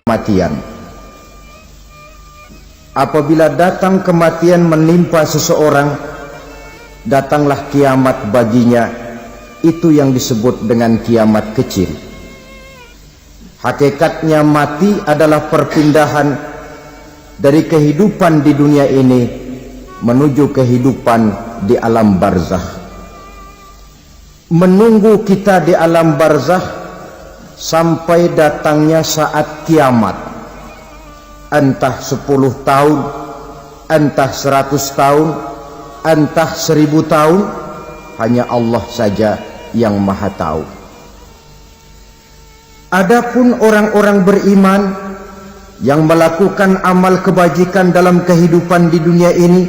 kematian. Apabila datang kematian menimpa seseorang, datanglah kiamat baginya. Itu yang disebut dengan kiamat kecil. Hakikatnya mati adalah perpindahan dari kehidupan di dunia ini menuju kehidupan di alam barzakh. Menunggu kita di alam barzakh sampai datangnya saat kiamat, entah 10 tahun, entah 100 tahun, entah 1000 tahun, hanya Allah saja yang maha tahu. Adapun orang-orang beriman yang melakukan amal kebajikan dalam kehidupan di dunia ini,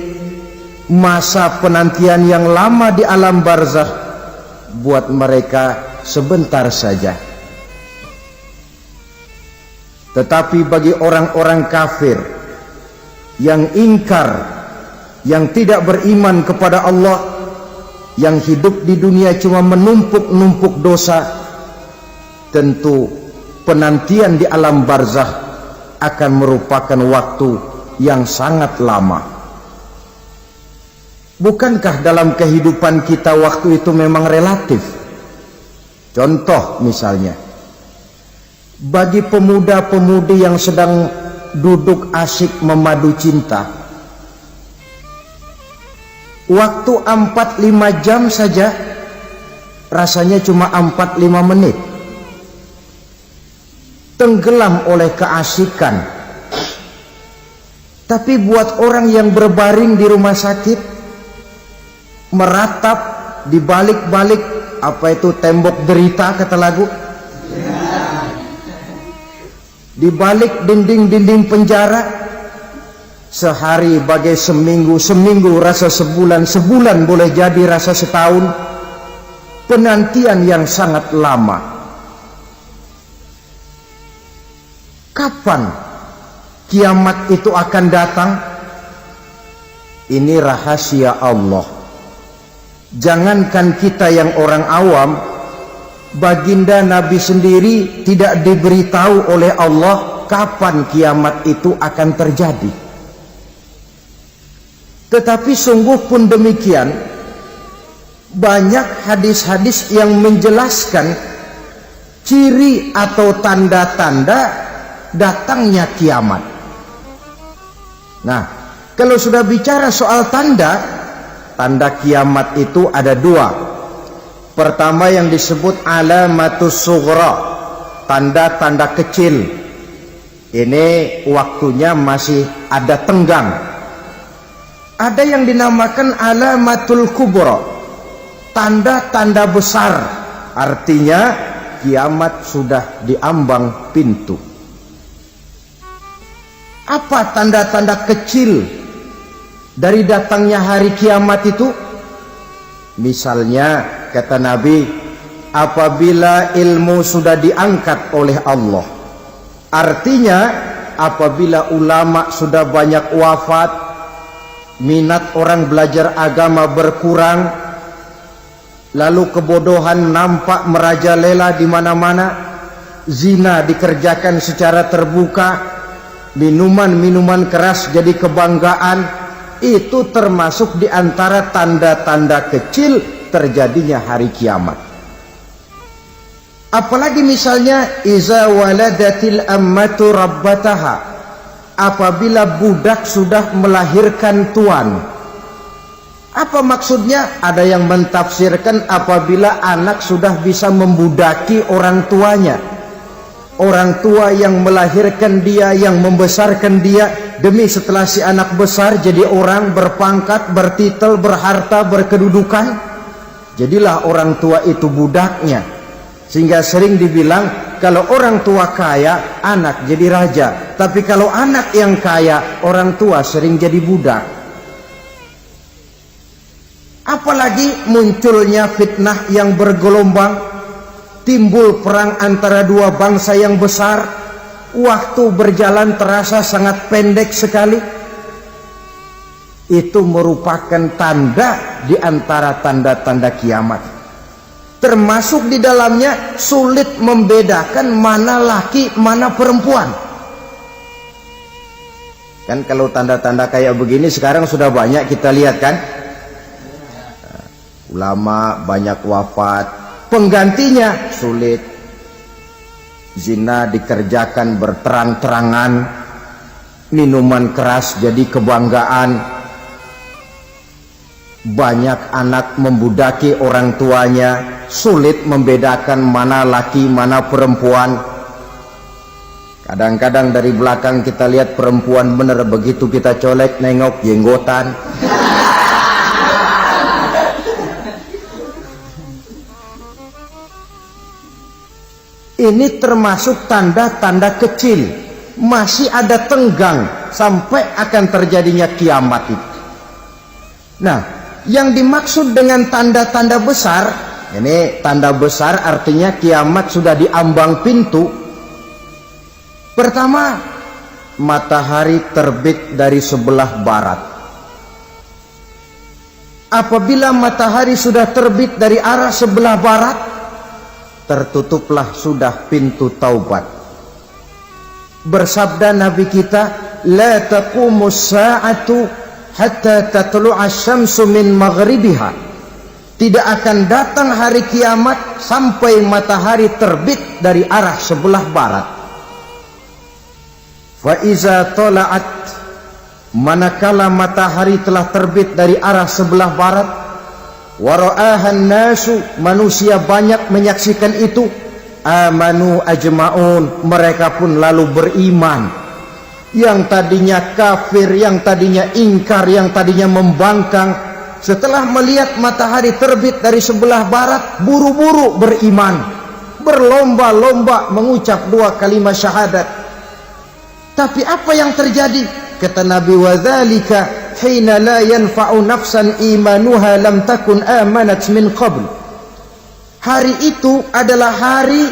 masa penantian yang lama di alam barzakh buat mereka sebentar saja. Tetapi bagi orang-orang kafir yang ingkar, yang tidak beriman kepada Allah, yang hidup di dunia cuma menumpuk-numpuk dosa, tentu penantian di alam barzakh akan merupakan waktu yang sangat lama. Bukankah dalam kehidupan kita waktu itu memang relatif? Contoh misalnya, bagi pemuda-pemudi yang sedang duduk asyik memadu cinta, waktu 4-5 jam saja rasanya cuma 4-5 menit. Tenggelam oleh keasikan. Tapi buat orang yang berbaring di rumah sakit, meratap di balik-balik apa itu tembok derita kata lagu, di balik dinding-dinding penjara, sehari bagai seminggu, seminggu rasa sebulan, sebulan boleh jadi rasa setahun. Penantian yang sangat lama. Kapan kiamat itu akan datang? Ini rahasia Allah. Jangankan kita yang orang awam, baginda Nabi sendiri tidak diberitahu oleh Allah kapan kiamat itu akan terjadi. Tetapi sungguh pun demikian, banyak hadis-hadis yang menjelaskan ciri atau tanda-tanda datangnya kiamat. Nah, kalau sudah bicara soal tanda kiamat itu ada dua. Pertama yang disebut alamatus sughra, tanda-tanda kecil. Ini waktunya masih ada tenggang. Ada yang dinamakan alamatul kubra, tanda-tanda besar, artinya kiamat sudah diambang pintu. Apa tanda-tanda kecil dari datangnya hari kiamat itu? Misalnya kata Nabi, apabila ilmu sudah diangkat oleh Allah, artinya apabila ulama sudah banyak wafat, minat orang belajar agama berkurang, lalu kebodohan nampak merajalela di mana-mana, zina dikerjakan secara terbuka, minuman-minuman keras jadi kebanggaan, itu termasuk di antara tanda-tanda kecil terjadinya hari kiamat. Apalagi misalnya iza waladatil ammatu rabbataha, apabila budak sudah melahirkan tuan. Apa maksudnya? Ada yang mentafsirkan apabila anak sudah bisa membudaki orang tuanya. Orang tua yang melahirkan dia, yang membesarkan dia, demi setelah si anak besar jadi orang berpangkat, bertitel, berharta, berkedudukan, jadilah orang tua itu budaknya. Sehingga sering dibilang kalau orang tua kaya, anak jadi raja. Tapi kalau anak yang kaya, orang tua sering jadi budak. Apalagi munculnya fitnah yang bergelombang, timbul perang antara dua bangsa yang besar, waktu berjalan terasa sangat pendek sekali. Itu merupakan tanda di antara tanda-tanda kiamat. Termasuk di dalamnya sulit membedakan mana laki, mana perempuan. Kan kalau tanda-tanda kayak begini sekarang sudah banyak kita lihat kan. Ulama banyak wafat, penggantinya sulit. Zina dikerjakan berterang-terangan, minuman keras jadi kebanggaan, banyak anak membudaki orang tuanya, sulit membedakan mana laki mana perempuan. Kadang-kadang dari belakang kita lihat perempuan bener, begitu kita colek nengok jenggotan. Ini termasuk tanda-tanda kecil, masih ada tenggang sampai akan terjadinya kiamat itu. Nah, yang dimaksud dengan tanda-tanda besar, ini tanda besar artinya kiamat sudah di ambang pintu. Pertama, matahari terbit dari sebelah barat. Apabila matahari sudah terbit dari arah sebelah barat, tertutuplah sudah pintu taubat. Bersabda Nabi kita, la taqumus sa'atu hatta tatlu'a syamsu min maghribiha. Tidak akan datang hari kiamat sampai matahari terbit dari arah sebelah barat. Fa iza tala'at, manakala matahari telah terbit dari arah sebelah barat, wara'ahan nasu, manusia banyak menyaksikan itu, amanu ajma'un, mereka pun lalu beriman. Yang tadinya kafir, yang tadinya ingkar, yang tadinya membangkang, setelah melihat matahari terbit dari sebelah barat, buru-buru beriman, berlomba-lomba mengucap dua kalimat syahadat. Tapi apa yang terjadi? Kata Nabi, wadzalika hina la yanfa'u nafsan imanuha lam takun amanat min qabl. Hari itu adalah hari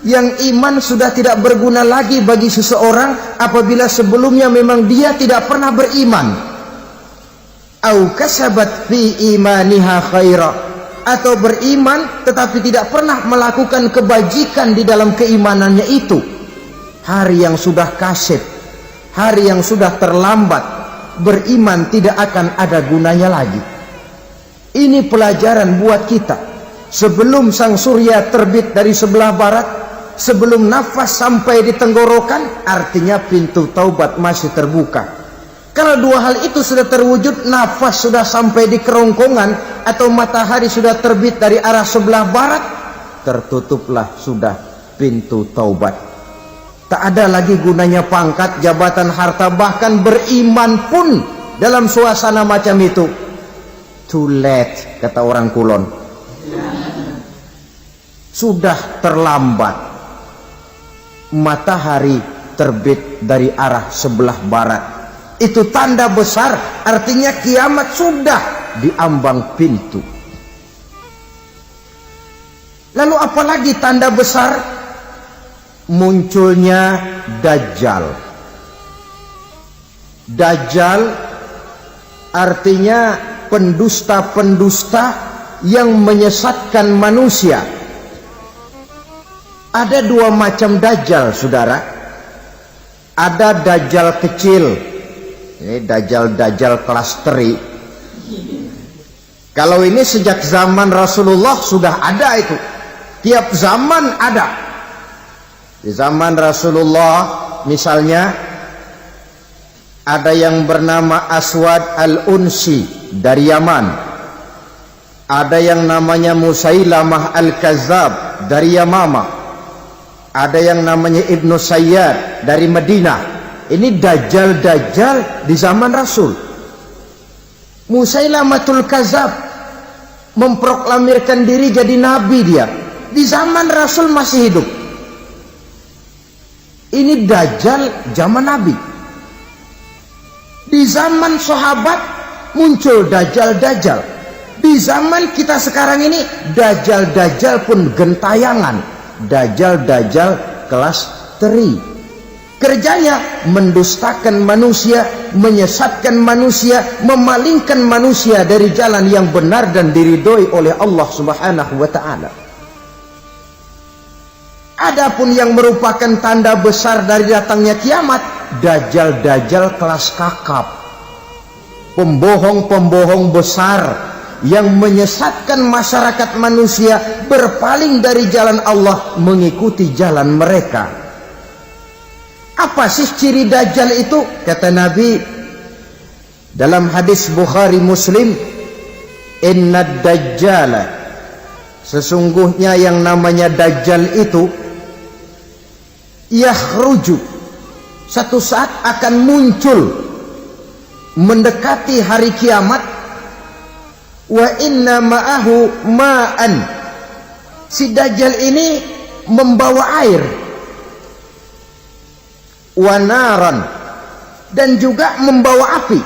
yang iman sudah tidak berguna lagi bagi seseorang apabila sebelumnya memang dia tidak pernah beriman. Au kasabat fi imaniha khaira, atau beriman tetapi tidak pernah melakukan kebajikan di dalam keimanannya itu. Hari yang sudah kasib, hari yang sudah terlambat, beriman tidak akan ada gunanya lagi. Ini pelajaran buat kita. Sebelum sang surya terbit dari sebelah barat, sebelum nafas sampai di tenggorokan, artinya pintu taubat masih terbuka. Kalau dua hal itu sudah terwujud, nafas sudah sampai di kerongkongan atau matahari sudah terbit dari arah sebelah barat, tertutuplah sudah pintu taubat. Tak ada lagi gunanya pangkat, jabatan, harta, bahkan beriman pun dalam suasana macam itu. Too late, kata orang Kulon. Sudah terlambat. Matahari terbit dari arah sebelah barat. Itu tanda besar, artinya kiamat sudah di ambang pintu. Lalu apalagi tanda besar? Munculnya Dajjal. Dajjal artinya pendusta-pendusta yang menyesatkan manusia. Ada dua macam Dajjal, saudara. Ada Dajjal kecil, ini Dajjal kelas teri. Kalau ini sejak zaman Rasulullah sudah ada itu. Tiap zaman ada. Di zaman Rasulullah misalnya ada yang bernama Aswad al-Unsi dari Yaman, ada yang namanya Musailamah al-Kazzab dari Yamama, ada yang namanya Ibnu Sayyad dari Madinah. Ini Dajjal di zaman Rasul. Musailamatul Kazzab memproklamirkan diri jadi nabi, dia di zaman Rasul masih hidup. Ini Dajjal zaman Nabi. Di zaman sahabat muncul Dajjal. Di zaman kita sekarang ini Dajjal pun gentayangan. Dajjal kelas teri. Kerjanya mendustakan manusia, menyesatkan manusia, memalingkan manusia dari jalan yang benar dan diridhoi oleh Allah Subhanahu wa ta'ala. Adapun yang merupakan tanda besar dari datangnya kiamat, dajjal-dajjal kelas kakap, pembohong-pembohong besar yang menyesatkan masyarakat manusia berpaling dari jalan Allah mengikuti jalan mereka. Apa sih ciri dajjal itu? Kata Nabi dalam hadis Bukhari Muslim, innad dajjala, sesungguhnya yang namanya dajjal itu yakhruju, satu saat akan muncul mendekati hari kiamat. Wa inna ma'ahu ma'an, si dajjal ini membawa air, wa naran, dan juga membawa api.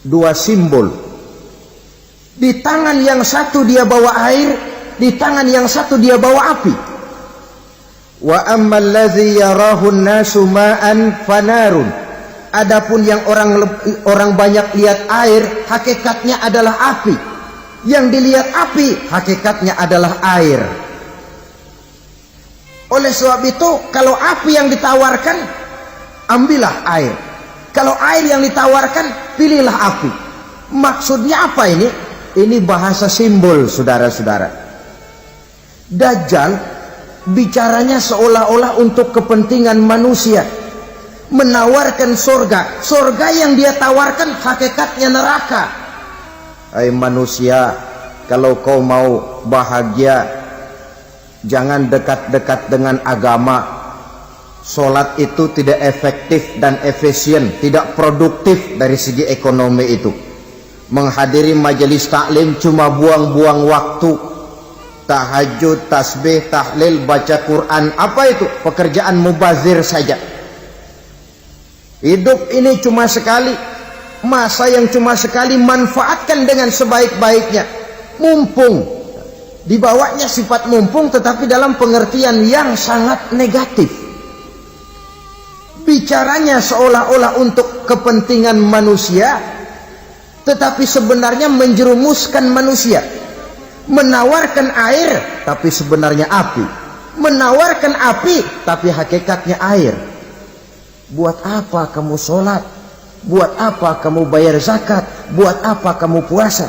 Dua simbol, di tangan yang satu dia bawa air, di tangan yang satu dia bawa api. Wa ammal ladzi yarahu an-nasu ma'an fanarun, adapun yang orang banyak lihat air, hakikatnya adalah api. Yang dilihat api, hakikatnya adalah air. Oleh sebab itu, kalau api yang ditawarkan, ambillah air. Kalau air yang ditawarkan, pilihlah api. Maksudnya apa ini? Ini bahasa simbol, saudara-saudara. Dajjal bicaranya seolah-olah untuk kepentingan manusia, menawarkan surga. Surga yang dia tawarkan hakikatnya neraka. Hai manusia, kalau kau mau bahagia, jangan dekat-dekat dengan agama. Sholat itu tidak efektif dan efisien, tidak produktif dari segi ekonomi itu. Menghadiri majelis taklim cuma buang-buang waktu. Tahajud, tasbih, tahlil, baca Quran, apa itu? Pekerjaan mubazir saja. Hidup ini cuma sekali, masa yang cuma sekali, manfaatkan dengan sebaik-baiknya. Mumpung, dibawanya sifat mumpung tetapi dalam pengertian yang sangat negatif. Bicaranya seolah-olah untuk kepentingan manusia, tetapi sebenarnya menjerumuskan manusia. Menawarkan air tapi sebenarnya api, menawarkan api tapi hakikatnya air. Buat apa kamu sholat? Buat apa kamu bayar zakat? Buat apa kamu puasa?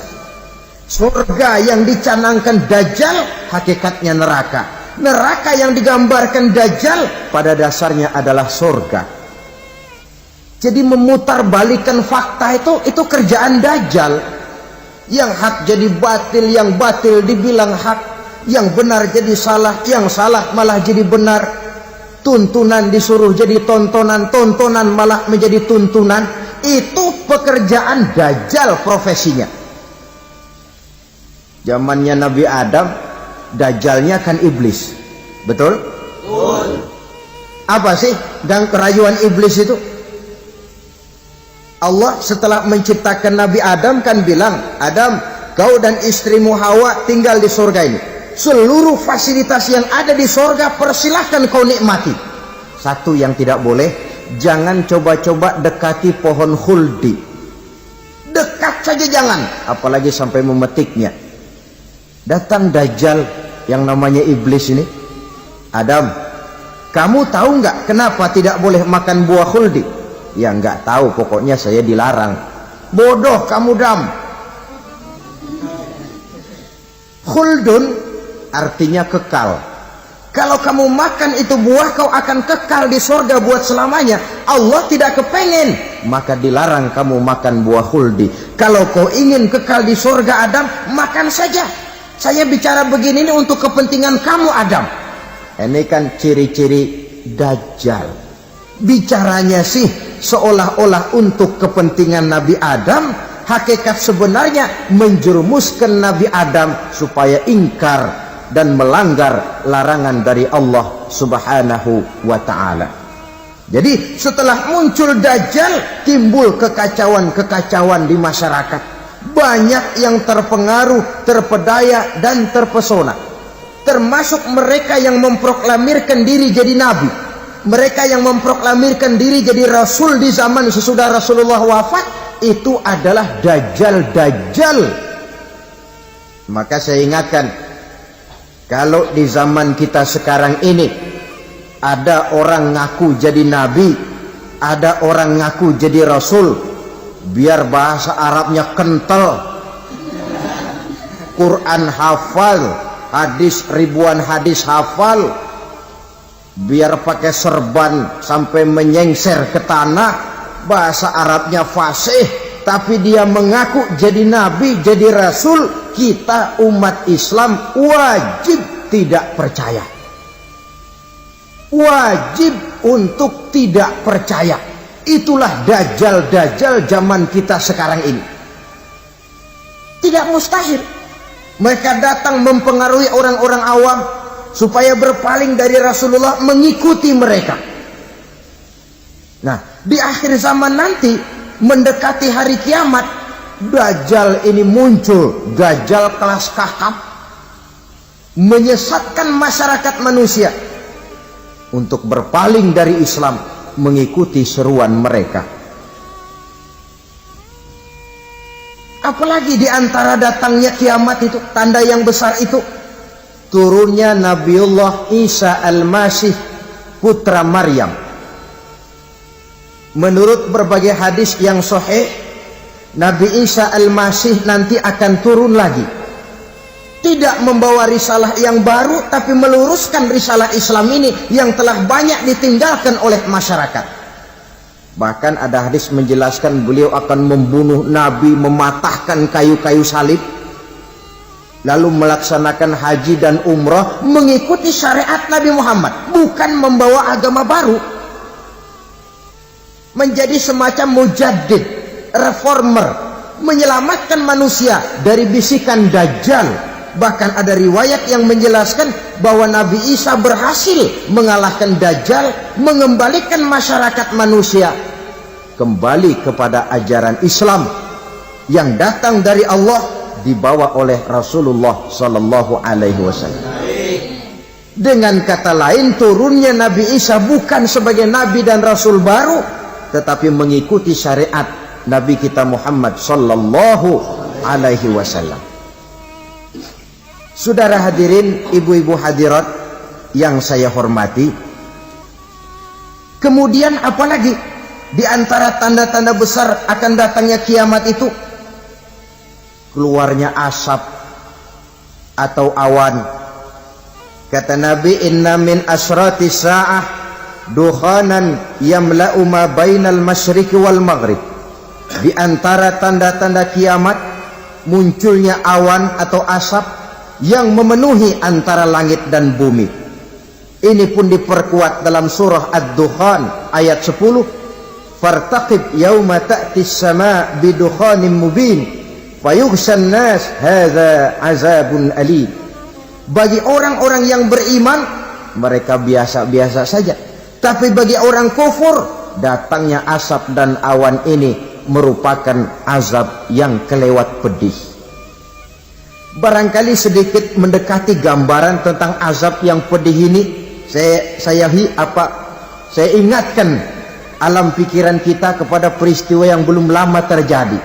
Surga yang dicanangkan dajjal hakikatnya neraka. Neraka yang digambarkan dajjal pada dasarnya adalah surga. Jadi memutarbalikkan fakta itu kerjaan dajjal. Yang hak jadi batil, yang batil dibilang hak, yang benar jadi salah, yang salah malah jadi benar. Tuntunan disuruh jadi tontonan, tontonan malah menjadi tuntunan. Itu pekerjaan dajjal profesinya. Zamannya Nabi Adam, dajjalnya kan iblis. Betul? Betul. Apa sih gang kerayuan iblis itu? Allah setelah menciptakan Nabi Adam kan bilang, Adam, kau dan istrimu Hawa tinggal di surga ini. Seluruh fasilitas yang ada di surga persilahkan kau nikmati. Satu yang tidak boleh, jangan coba-coba dekati pohon khuldi. Dekat saja jangan, apalagi sampai memetiknya. Datang dajjal yang namanya iblis ini. Adam, kamu tahu nggak kenapa tidak boleh makan buah khuldi? Ya nggak tahu, pokoknya saya dilarang. Bodoh kamu Dam. Khuldun artinya kekal. Kalau kamu makan itu buah, kau akan kekal di surga buat selamanya. Allah tidak kepengen, maka dilarang kamu makan buah khuldi. Kalau kau ingin kekal di surga Adam, makan saja. Saya bicara begini ini untuk kepentingan kamu Adam. Ini kan ciri-ciri dajjal. Bicaranya sih seolah-olah untuk kepentingan Nabi Adam, hakikat sebenarnya menjerumuskan Nabi Adam supaya ingkar dan melanggar larangan dari Allah Subhanahu wa ta'ala. Jadi setelah muncul dajjal, timbul kekacauan-kekacauan di masyarakat. Banyak yang terpengaruh, terpedaya dan terpesona. Termasuk mereka yang memproklamirkan diri jadi nabi. Mereka yang memproklamirkan diri jadi rasul di zaman sesudah Rasulullah wafat, itu adalah dajjal-dajjal. Maka saya ingatkan, kalau di zaman kita sekarang ini ada orang ngaku jadi nabi, ada orang ngaku jadi rasul biar bahasa Arabnya kental, Quran hafal, hadis ribuan hadis hafal, biar pakai serban sampai menyengser ke tanah, bahasa Arabnya fasih, tapi dia mengaku jadi nabi, jadi rasul. Kita umat Islam wajib tidak percaya, wajib untuk tidak percaya. Itulah dajjal-dajjal zaman kita sekarang ini. Tidak mustahil mereka datang mempengaruhi orang-orang awam supaya berpaling dari Rasulullah, mengikuti mereka. Nah, di akhir zaman nanti mendekati hari kiamat, dajjal ini muncul, dajjal kelas kakap, menyesatkan masyarakat manusia untuk berpaling dari Islam, mengikuti seruan mereka. Apalagi di antara datangnya kiamat itu, tanda yang besar itu, turunnya Nabiullah Isa Al-Masih, putra Maryam. Menurut berbagai hadis yang sahih, Nabi Isa Al-Masih nanti akan turun lagi, tidak membawa risalah yang baru, tapi meluruskan risalah Islam ini yang telah banyak ditinggalkan oleh masyarakat. Bahkan ada hadis menjelaskan beliau akan membunuh Nabi, mematahkan kayu-kayu salib, lalu melaksanakan haji dan umrah mengikuti syariat Nabi Muhammad, bukan membawa agama baru. Menjadi semacam mujaddid, reformer, menyelamatkan manusia dari bisikan dajjal. Bahkan ada riwayat yang menjelaskan bahwa Nabi Isa berhasil mengalahkan dajjal, mengembalikan masyarakat manusia kembali kepada ajaran Islam yang datang dari Allah, dibawa oleh Rasulullah sallallahu alaihi wasallam. Dengan kata lain, turunnya Nabi Isa bukan sebagai nabi dan rasul baru, tetapi mengikuti syariat Nabi kita Muhammad sallallahu alaihi wasallam. Saudara hadirin, ibu-ibu hadirat yang saya hormati, kemudian apalagi di antara tanda-tanda besar akan datangnya kiamat itu? Keluarnya asap atau awan. Kata Nabi, inna min asrati sa'ah dukhanan yamla'u ma bainal masyriqi wal maghrib. Di antara tanda-tanda kiamat, munculnya awan atau asap yang memenuhi antara langit dan bumi. Ini pun diperkuat dalam surah Ad-Dukhan ayat 10, fartaqib yauma ta'tis sama' bidukhanin mubin fayughshan nas hadza azabun alim. Bagi orang-orang yang beriman, mereka biasa-biasa saja, tapi bagi orang kufur, datangnya asap dan awan ini merupakan azab yang kelewat pedih. Barangkali sedikit mendekati gambaran tentang azab yang pedih ini, saya ingatkan alam pikiran kita kepada peristiwa yang belum lama terjadi.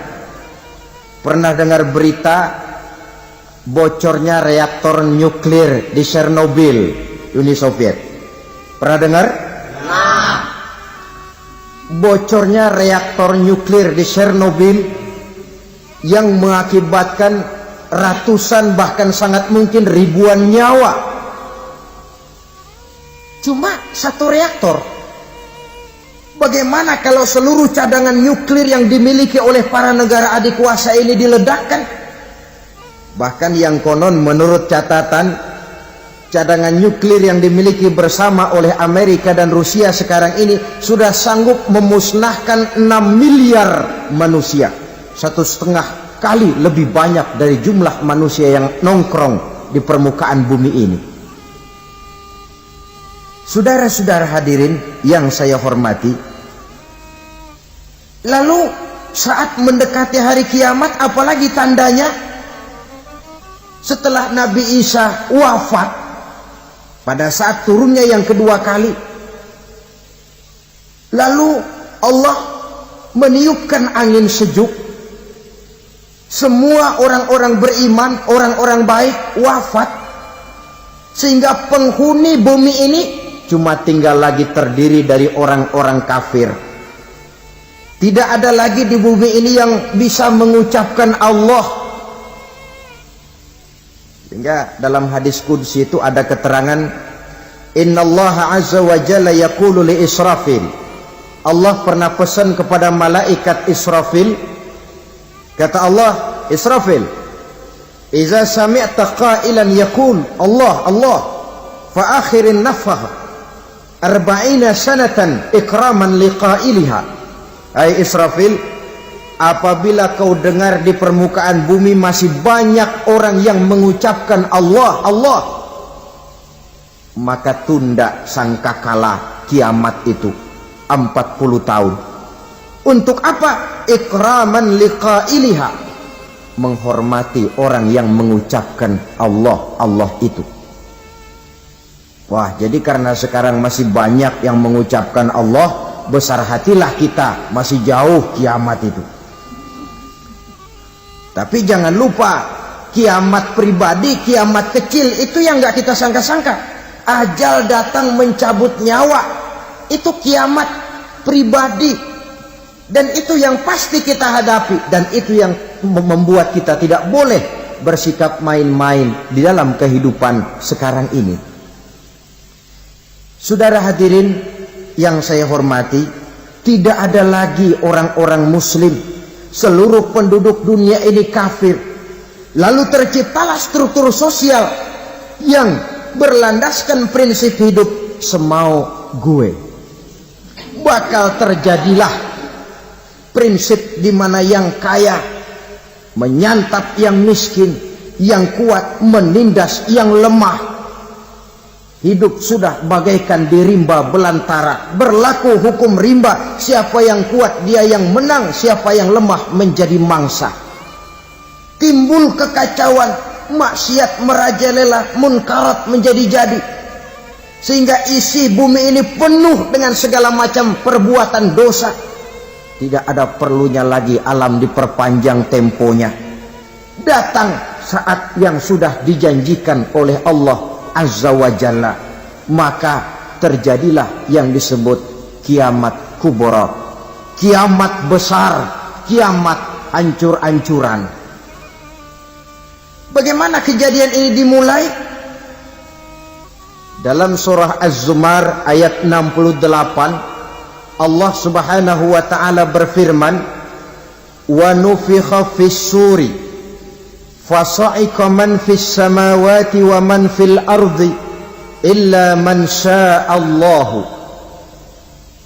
Pernah dengar berita bocornya reaktor nuklir di Chernobyl, Uni Soviet? Pernah dengar? Nah. Bocornya reaktor nuklir di Chernobyl yang mengakibatkan ratusan, bahkan sangat mungkin ribuan nyawa. Cuma satu reaktor. Bagaimana kalau seluruh cadangan nuklir yang dimiliki oleh para negara adik kuasa ini diledakkan? Bahkan yang konon menurut catatan, cadangan nuklir yang dimiliki bersama oleh Amerika dan Rusia sekarang ini sudah sanggup memusnahkan 6 miliar manusia, 1,5 kali lebih banyak dari jumlah manusia yang nongkrong di permukaan bumi ini. Saudara-saudara hadirin yang saya hormati, lalu saat mendekati hari kiamat, apalagi tandanya? Setelah Nabi Isa wafat, pada saat turunnya yang kedua kali, lalu Allah meniupkan angin sejuk. Semua orang-orang beriman, orang-orang baik wafat, sehingga penghuni bumi ini cuma tinggal lagi terdiri dari orang-orang kafir, Tidak ada lagi di bumi ini yang bisa mengucapkan Allah. Sehingga dalam hadis qudsi itu ada keterangan, innallaha azza wa jalla yaqulu li Israfil. Allah pernah pesan kepada malaikat Israfil. Kata Allah, Israfil, iza sami'ta qailan yaqul Allah Allah fa akhirin nafakh 40 sanatan ikraman liqailiha. Hai Israfil, apabila kau dengar di permukaan bumi masih banyak orang yang mengucapkan Allah Allah, maka tunda sangkakala kiamat itu 40 tahun. Untuk apa? Ikraman liqailiha, menghormati orang yang mengucapkan Allah Allah itu. Wah, jadi karena sekarang masih banyak yang mengucapkan Allah, besar hatilah kita, masih jauh kiamat itu. Tapi jangan lupa, kiamat pribadi, kiamat kecil itu yang nggak kita sangka-sangka. Ajal datang mencabut nyawa, itu kiamat pribadi, dan itu yang pasti kita hadapi, dan itu yang membuat kita tidak boleh bersikap main-main di dalam kehidupan sekarang ini. Saudara hadirin yang saya hormati, tidak ada lagi orang-orang muslim. Seluruh penduduk dunia ini kafir. Lalu terciptalah struktur sosial yang berlandaskan prinsip hidup semau gue. Bakal terjadilah prinsip di mana yang kaya menyantap yang miskin, yang kuat menindas yang lemah. Hidup sudah bagaikan di rimba belantara. Berlaku hukum rimba. Siapa yang kuat dia yang menang, siapa yang lemah menjadi mangsa. Timbul kekacauan, maksiat merajalela, munkarat menjadi-jadi. Sehingga isi bumi ini penuh dengan segala macam perbuatan dosa. Tidak ada perlunya lagi alam diperpanjang temponya. Datang saat yang sudah dijanjikan oleh Allah Azza wa Jalla, maka terjadilah yang disebut kiamat kubra, kiamat besar, kiamat hancur-hancuran. Bagaimana kejadian ini dimulai? Dalam surah Az-Zumar ayat 68, Allah Subhanahu wa taala berfirman, wa nufikha fis-suri fasa'iqa man fis samawati wa man fil ardi illa man sya'allahu.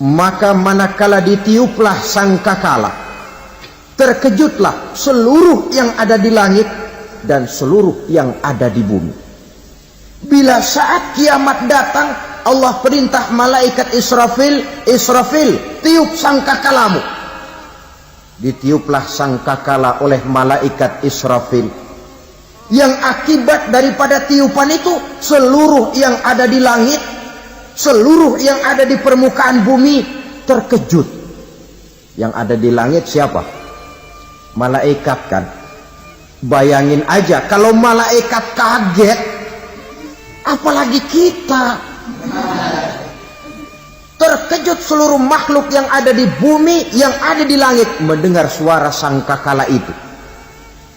Maka manakala ditiuplah sangkakala, terkejutlah seluruh yang ada di langit dan seluruh yang ada di bumi. Bila saat kiamat datang, Allah perintah malaikat Israfil, Israfil, tiup sangkakalamu. Ditiuplah sangkakala oleh malaikat Israfil. Yang akibat daripada tiupan itu, seluruh yang ada di langit, seluruh yang ada di permukaan bumi terkejut. Yang ada di langit siapa? Malaikat kan. Bayangin aja kalau malaikat kaget, apalagi kita. Terkejut seluruh makhluk yang ada di bumi, yang ada di langit mendengar suara sangkakala itu.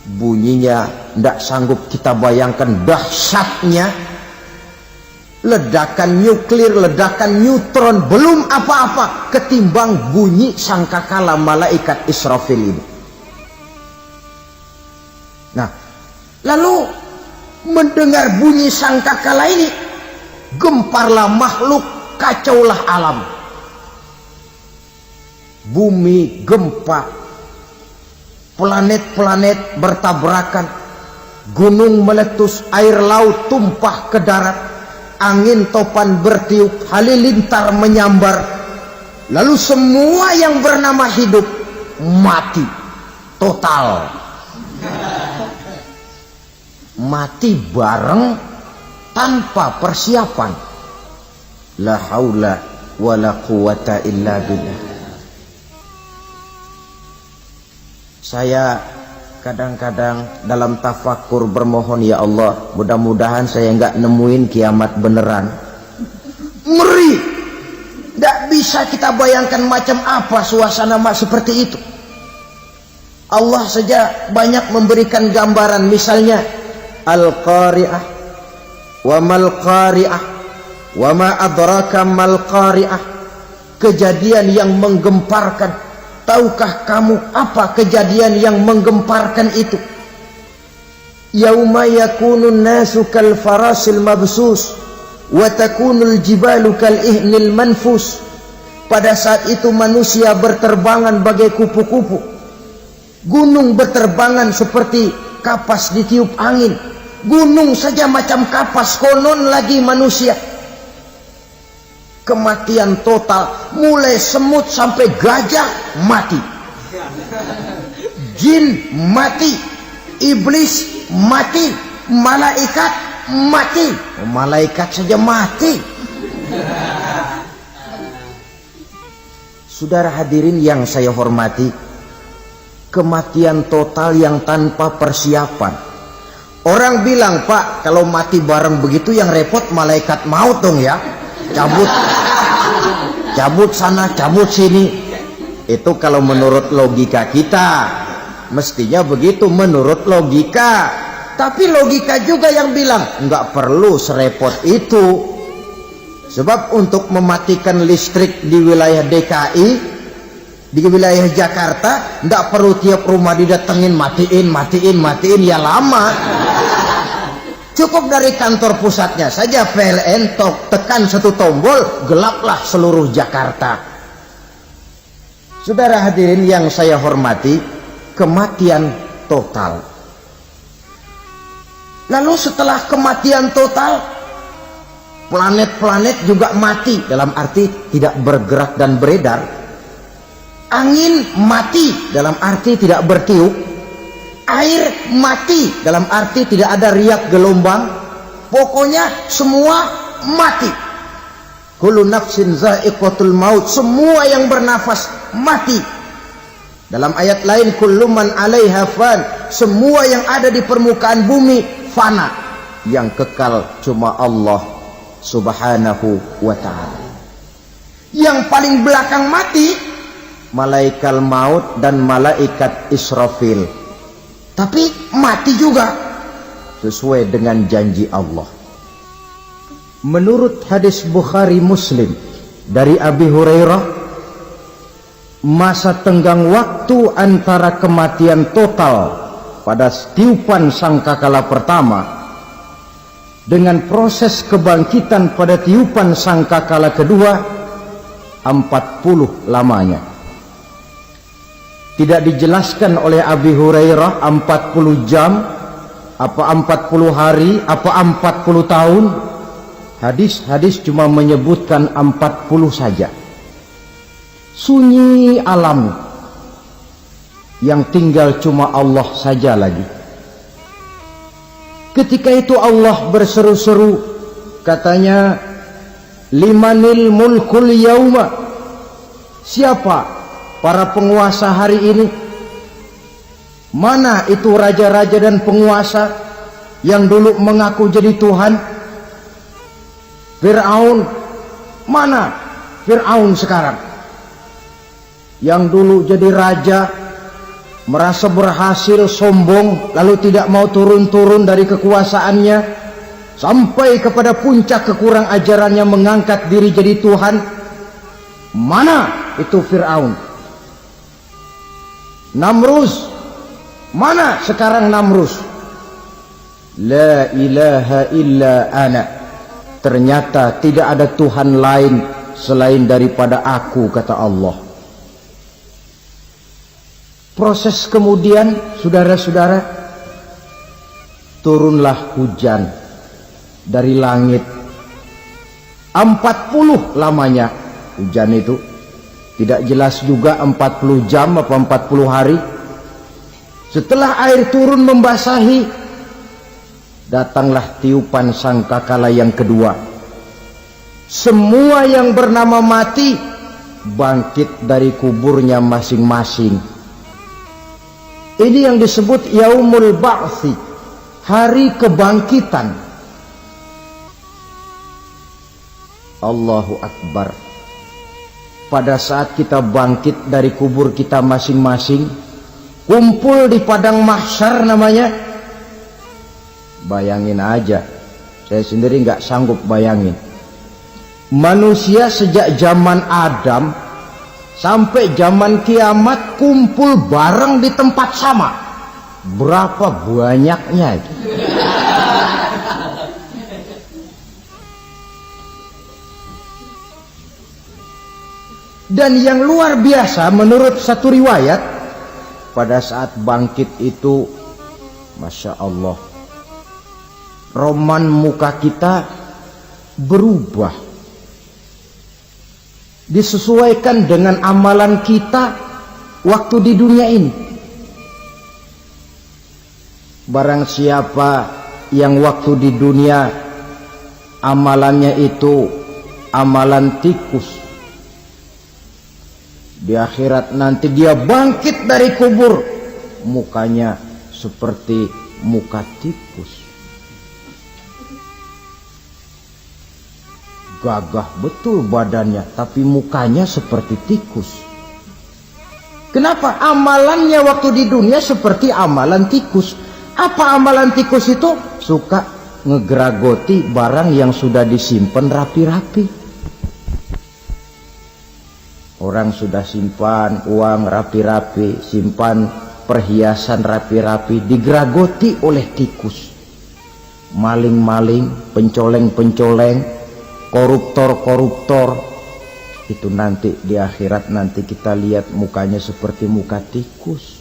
Bunyinya tidak sanggup kita bayangkan dahsyatnya. Ledakan nuklir, ledakan neutron, belum apa-apa ketimbang bunyi sangkakala malaikat Israfil ini. Nah, lalu mendengar bunyi sangkakala ini, gemparlah makhluk, kacaulah alam. Bumi gempa, planet-planet bertabrakan, gunung meletus, air laut tumpah ke darat, angin topan bertiup, halilintar menyambar. Lalu semua yang bernama hidup mati total. Mati bareng tanpa persiapan. La haula wa la quwata illa billah. Saya kadang-kadang dalam tafakur bermohon, ya Allah, mudah-mudahan saya nggak nemuin kiamat beneran. Ngeri, nggak bisa kita bayangkan macam apa suasana seperti itu. Allah saja banyak memberikan gambaran, misalnya Al-Qari'ah, wa mal qari'ah, wa ma adraka mal qari'ah. Kejadian yang menggemparkan. Tahukah kamu apa kejadian yang menggemparkan itu? Yauma yakunun nasu kal farasil mabsus wa takunul jibalu kal ihnil manfus. Pada saat itu manusia berterbangan bagai kupu-kupu, gunung berterbangan seperti kapas ditiup angin. Gunung saja macam kapas, konon lagi manusia. Kematian total, mulai semut sampai gajah mati, jin mati, iblis mati, malaikat mati. Malaikat saja mati. Saudara hadirin yang saya hormati, kematian total yang tanpa persiapan. Orang bilang, Pak, kalau mati bareng begitu yang repot malaikat maut dong ya. Cabut sana, cabut sini. Itu kalau menurut logika kita, mestinya begitu menurut logika. Tapi logika juga yang bilang nggak perlu serepot itu. Sebab untuk mematikan listrik di wilayah DKI, di wilayah Jakarta, nggak perlu tiap rumah didatengin matiin ya lama. Cukup dari kantor pusatnya saja PLN tekan satu tombol, gelaplah seluruh Jakarta. Saudara hadirin yang saya hormati, kematian total. Lalu setelah kematian total, planet-planet juga mati, dalam arti tidak bergerak dan beredar. Angin mati, dalam arti tidak bertiup. Air mati, dalam arti tidak ada riak gelombang. Pokoknya semua mati. Kullu nafsin za'iqatul maut, semua yang bernafas mati. Dalam ayat lain, kullu man 'alaiha fan, semua yang ada di permukaan bumi fana. Yang kekal cuma Allah Subhanahu wa ta'ala. Yang paling belakang mati malaikat maut dan malaikat Israfil. Tapi mati juga sesuai dengan janji Allah. Menurut hadis Bukhari Muslim dari Abi Hurairah, masa tenggang waktu antara kematian total pada tiupan sangkakala pertama dengan proses kebangkitan pada tiupan sangkakala kedua 40 lamanya. Tidak dijelaskan oleh Abi Hurairah 40 jam, apa 40 hari, apa 40 tahun. Hadis-hadis cuma menyebutkan 40 saja. Sunyi alam, yang tinggal cuma Allah saja lagi. Ketika itu Allah berseru-seru, katanya, limanil mulkul yauma, siapa para penguasa hari ini? Mana itu raja-raja dan penguasa yang dulu mengaku jadi Tuhan? Fir'aun, mana Fir'aun sekarang? Yang dulu jadi raja, merasa berhasil, sombong, lalu tidak mau turun-turun dari kekuasaannya, sampai kepada puncak kekurang ajarannya mengangkat diri jadi Tuhan. Mana itu Fir'aun? Namrus, mana sekarang Namrus? La ilaha illa ana, ternyata tidak ada Tuhan lain selain daripada aku, kata Allah. Proses kemudian, saudara-saudara, turunlah hujan dari langit. 40 lamanya hujan itu. Tidak jelas juga 40 jam apa 40 hari. Setelah air turun membasahi, datanglah tiupan sangkakala yang kedua. Semua yang bernama mati bangkit dari kuburnya masing-masing. Ini yang disebut Yaumul Ba'thi, hari kebangkitan. Allahu Akbar. pada saat kita bangkit dari kubur kita masing-masing, kumpul di padang mahsyar namanya. Bayangin aja, saya sendiri nggak sanggup bayangin. Manusia sejak zaman Adam sampai zaman kiamat kumpul bareng di tempat sama. Berapa banyaknya itu? Dan yang luar biasa menurut satu riwayat, pada saat bangkit itu, Masya Allah, roman muka kita berubah, disesuaikan dengan amalan kita waktu di dunia ini. Barang siapa yang waktu di dunia amalannya itu amalan tikus, di akhirat nanti dia bangkit dari kubur, mukanya seperti muka tikus. Gagah betul badannya, tapi mukanya seperti tikus. Kenapa? Amalannya waktu di dunia seperti amalan tikus. Apa amalan tikus itu? Suka ngegeragoti barang yang sudah disimpan rapi-rapi. Orang sudah simpan uang rapi-rapi, simpan perhiasan rapi-rapi, digeragoti oleh tikus. Maling-maling, pencoleng-pencoleng, koruptor-koruptor, itu nanti di akhirat nanti kita lihat mukanya seperti muka tikus.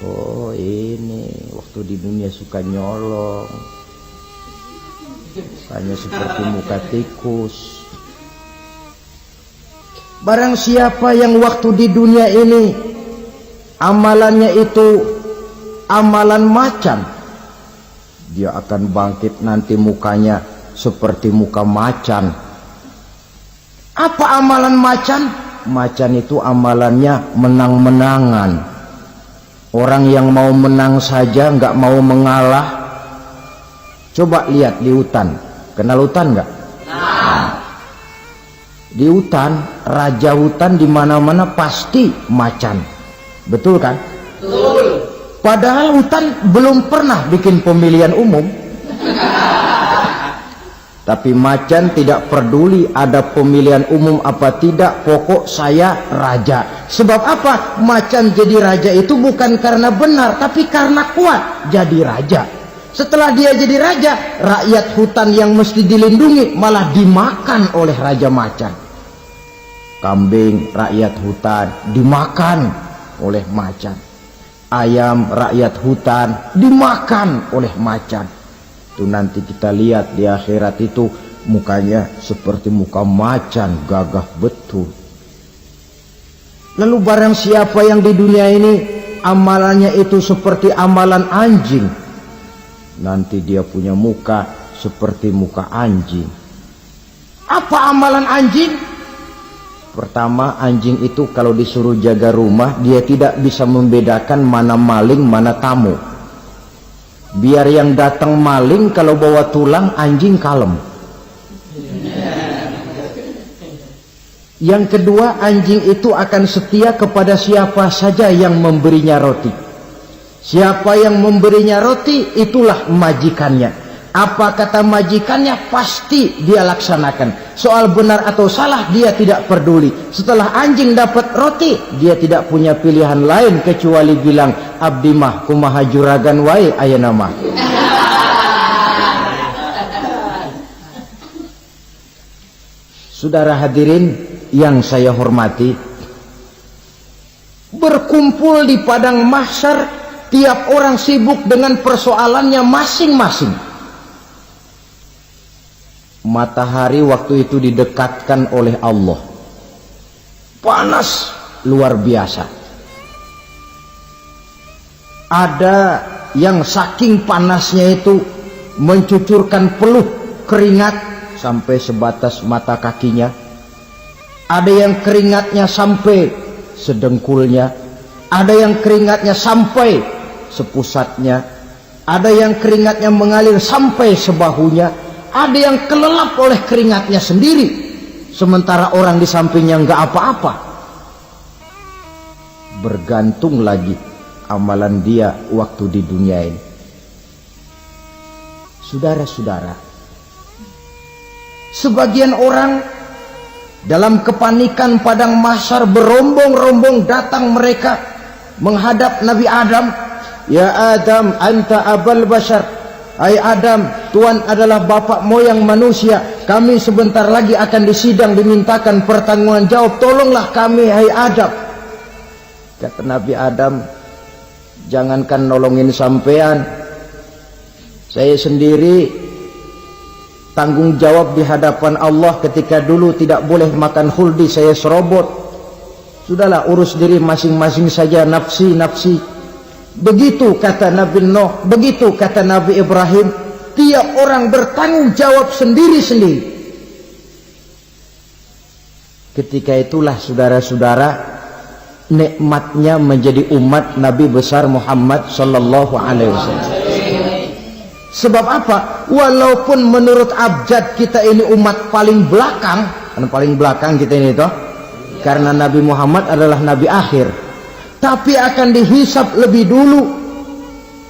Oh ini waktu di dunia suka nyolong, mukanya seperti muka tikus. Barang siapa yang waktu di dunia ini amalannya itu amalan macan, dia akan bangkit nanti mukanya seperti muka macan. Apa amalan macan? Macan itu amalannya menang-menangan. Orang yang mau menang saja nggak mau mengalah. Coba lihat di hutan, kenal hutan nggak? Di hutan, raja hutan di mana-mana pasti macan, betul kan? Betul. Padahal hutan belum pernah bikin pemilihan umum. Tapi macan tidak peduli ada pemilihan umum apa tidak, pokok saya raja. Sebab apa? Macan jadi raja itu bukan karena benar, tapi karena kuat jadi raja. Setelah dia jadi raja, rakyat hutan yang mesti dilindungi malah dimakan oleh raja macan. Kambing rakyat hutan dimakan oleh macan. Ayam rakyat hutan dimakan oleh macan. Itu nanti kita lihat di akhirat itu mukanya seperti muka macan, gagah betul. Lalu barang siapa yang di dunia ini amalannya itu seperti amalan anjing, nanti dia punya muka seperti muka anjing. Apa amalan anjing? Pertama, anjing itu kalau disuruh jaga rumah, dia tidak bisa membedakan mana maling, mana tamu. Biar yang datang maling kalau bawa tulang, anjing kalem. Yang kedua, anjing itu akan setia kepada siapa saja yang memberinya roti. Siapa yang memberinya roti, itulah majikannya. Apa kata majikannya, pasti dia laksanakan. Soal benar atau salah, dia tidak peduli. Setelah anjing dapat roti, dia tidak punya pilihan lain kecuali bilang, abdi mah kumaha juragan wae ayeuna mah. Saudara hadirin yang saya hormati, berkumpul di padang mahsyar, tiap orang sibuk dengan persoalannya masing-masing. Matahari waktu itu didekatkan oleh Allah, panas luar biasa. Ada yang saking panasnya itu mencucurkan peluh keringat sampai sebatas mata kakinya. Ada yang keringatnya sampai sedengkulnya, ada yang keringatnya sampai sepusatnya, ada yang keringatnya mengalir sampai sebahunya, ada yang kelelap oleh keringatnya sendiri. sementara orang di sampingnya nggak apa-apa. Bergantung lagi amalan dia waktu di dunia ini. Saudara-saudara, sebagian orang dalam kepanikan padang mahsyar berombong-rombong datang mereka menghadap Nabi Adam. Ya Adam, anta abal bashar. Hai Adam, Tuhan adalah bapak moyang manusia. Kami sebentar lagi akan disidang, dimintakan pertanggungan jawab. Tolonglah kami, hai Adam. Kata Nabi Adam, jangankan nolongin sampean, saya sendiri tanggung jawab di hadapan Allah ketika dulu tidak boleh makan khuldi, saya serobot. Sudahlah, urus diri masing-masing saja, nafsi. Begitu kata Nabi Nuh, begitu kata Nabi Ibrahim. Tiap orang bertanggung jawab sendiri-sendiri. Ketika itulah saudara-saudara, nikmatnya menjadi umat Nabi besar Muhammad sallallahu alaihi wasallam. Sebab apa? Walaupun menurut abjad kita ini umat paling belakang, kan paling belakang kita ini toh, karena Nabi Muhammad adalah Nabi akhir, tapi akan dihisab lebih dulu,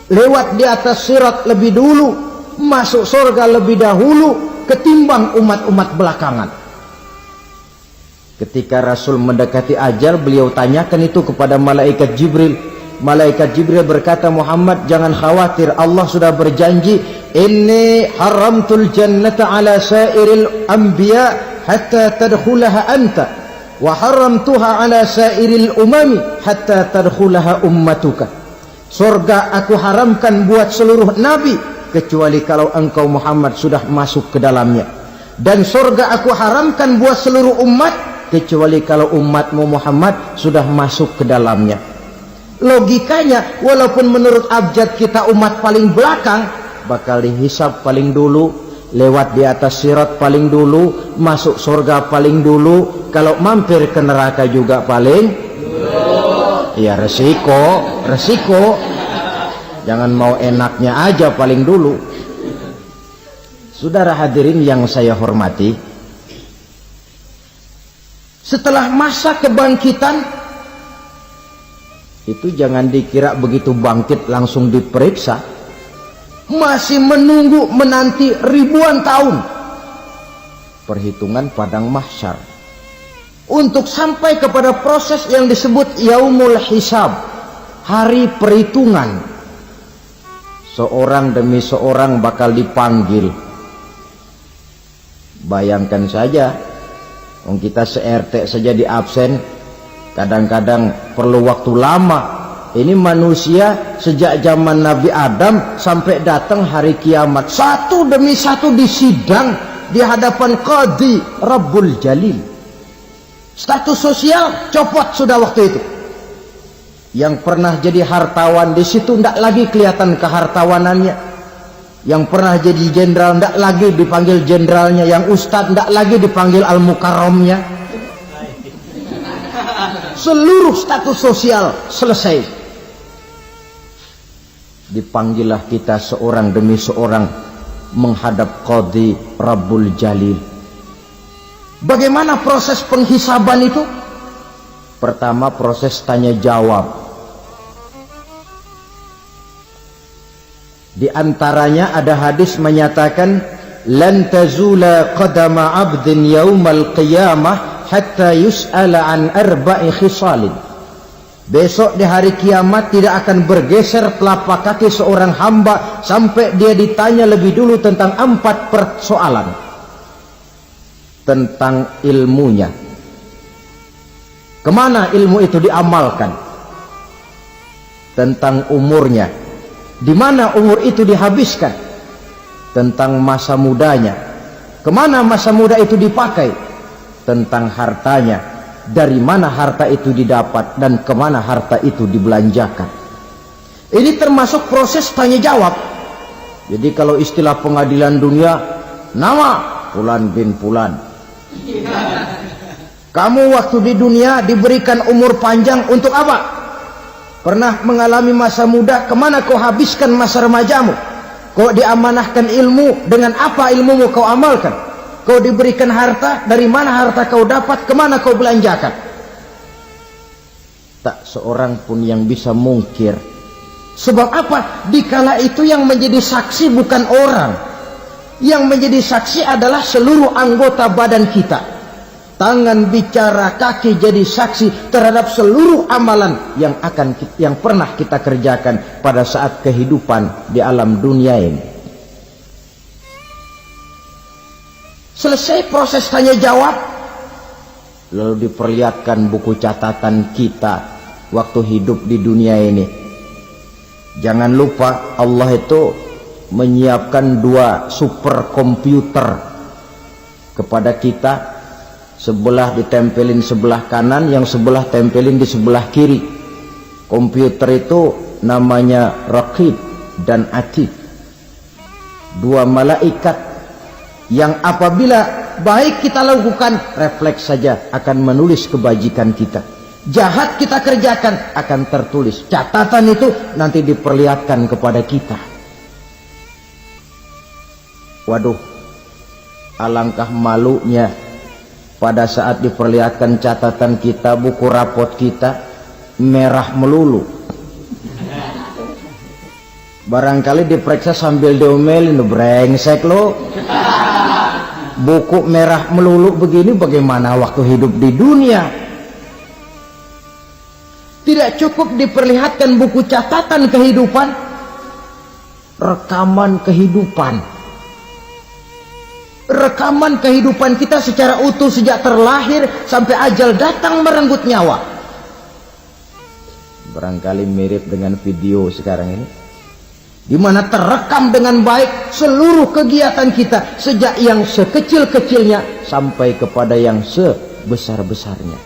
lewat di atas sirat lebih dulu, masuk surga lebih dahulu ketimbang umat-umat belakangan. Ketika Rasul mendekati ajal, beliau tanyakan itu kepada malaikat Jibril. Malaikat Jibril berkata, Muhammad jangan khawatir, Allah sudah berjanji, inni haramtul jannata ala sairil anbiya hatta tadkhulaha anta wa haramtuha ala sairil umami hatta tadkhulaha ummatuka. Surga aku haramkan buat seluruh nabi kecuali kalau engkau Muhammad sudah masuk ke dalamnya, dan surga aku haramkan buat seluruh umat kecuali kalau umatmu Muhammad sudah masuk ke dalamnya. Logikanya, walaupun menurut abjad kita umat paling belakang, bakal dihisab paling dulu, lewat di atas sirat paling dulu, masuk surga paling dulu, kalau mampir ke neraka juga paling dulu. Ya resiko. Jangan mau enaknya aja paling dulu. Saudara hadirin yang saya hormati, setelah masa kebangkitan itu jangan dikira begitu bangkit langsung diperiksa, masih menunggu menanti ribuan tahun perhitungan padang mahsyar untuk sampai kepada proses yang disebut yaumul hisab, hari perhitungan. Seorang demi seorang bakal dipanggil. Bayangkan saja, kita se-RT saja di absen, kadang-kadang perlu waktu lama. Ini manusia sejak zaman Nabi Adam sampai datang hari kiamat, satu demi satu disidang di hadapan Qadhi Rabbul Jalil. Status sosial copot sudah waktu itu. Yang pernah jadi hartawan di situ tidak lagi kelihatan kehartawanannya. Yang pernah jadi jenderal tidak lagi dipanggil jenderalnya. Yang ustadz tidak lagi dipanggil al-mukarramnya. Seluruh status sosial selesai. Dipanggillah kita seorang demi seorang menghadap Qadhi Rabbul Jalil. Bagaimana proses penghisaban itu? Pertama, proses tanya jawab. Di antaranya ada hadis menyatakan, lan tazula qadama 'abdin yaumal qiyamah hatta yus'ala an arba'i khisalin. Besok di hari kiamat tidak akan bergeser telapak kaki seorang hamba sampai dia ditanya lebih dulu tentang 4 persoalan. Tentang ilmunya, kemana ilmu itu diamalkan. Tentang umurnya, di mana umur itu dihabiskan. Tentang masa mudanya, kemana masa muda itu dipakai. Tentang hartanya, dari mana harta itu didapat dan kemana harta itu dibelanjakan. Ini termasuk proses tanya jawab. Jadi kalau istilah pengadilan dunia, nama Fulan bin Fulan. Kamu waktu di dunia diberikan umur panjang untuk apa? Pernah mengalami masa muda, kemana kau habiskan masa remajamu? Kau diamanahkan ilmu, dengan apa ilmumu kau amalkan? Kau diberikan harta, dari mana harta kau dapat, kemana kau belanjakan? Tak seorang pun yang bisa mungkir. Sebab apa? Dikala itu yang menjadi saksi bukan orang. Yang menjadi saksi adalah seluruh anggota badan kita. Tangan bicara, kaki jadi saksi terhadap seluruh amalan yang pernah kita kerjakan pada saat kehidupan di alam dunia ini. Selesai proses tanya jawab, lalu diperlihatkan buku catatan kita waktu hidup di dunia ini. Jangan lupa Allah itu menyiapkan 2 superkomputer kepada kita. Sebelah ditempelin sebelah kanan, yang sebelah tempelin di sebelah kiri. Komputer itu namanya Raqib dan Atid. 2 malaikat yang apabila baik kita lakukan, refleks saja akan menulis kebajikan kita. Jahat kita kerjakan, akan tertulis. Catatan itu nanti diperlihatkan kepada kita. Waduh, alangkah malunya pada saat diperlihatkan catatan kita, buku rapot kita merah melulu. Barangkali diperiksa sambil diomelin, brengsek lo. Buku merah melulu begini, bagaimana waktu hidup di dunia? Tidak cukup diperlihatkan buku catatan kehidupan, rekaman kehidupan. Rekaman kehidupan kita secara utuh sejak terlahir sampai ajal datang merenggut nyawa. Barangkali mirip dengan video sekarang ini, di mana terekam dengan baik seluruh kegiatan kita, sejak yang sekecil-kecilnya sampai kepada yang sebesar-besarnya.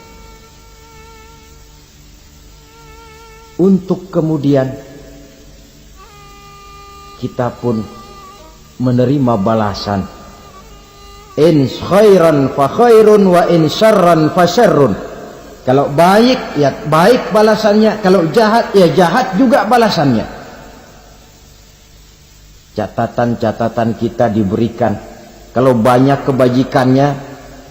Untuk kemudian kita pun menerima balasan. In khairan fa khairun wa in syarran fa syarrun. Kalau baik ya baik balasannya, kalau jahat ya jahat juga balasannya. Catatan-catatan kita diberikan. Kalau banyak kebajikannya,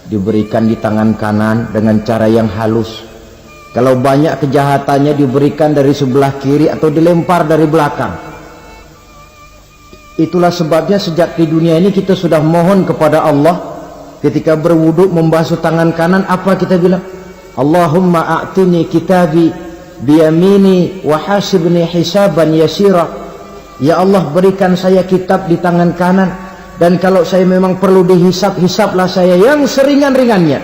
diberikan di tangan kanan dengan cara yang halus. Kalau banyak kejahatannya, diberikan dari sebelah kiri atau dilempar dari belakang. Itulah sebabnya sejak di dunia ini kita sudah mohon kepada Allah. Ketika berwudu membasuh tangan kanan, apa kita bilang? Allahumma a'tini kitabi biyamini wa hasibni hisaban yasira. Ya Allah, berikan saya kitab di tangan kanan, dan kalau saya memang perlu dihisap, hisaplah saya yang seringan-ringannya.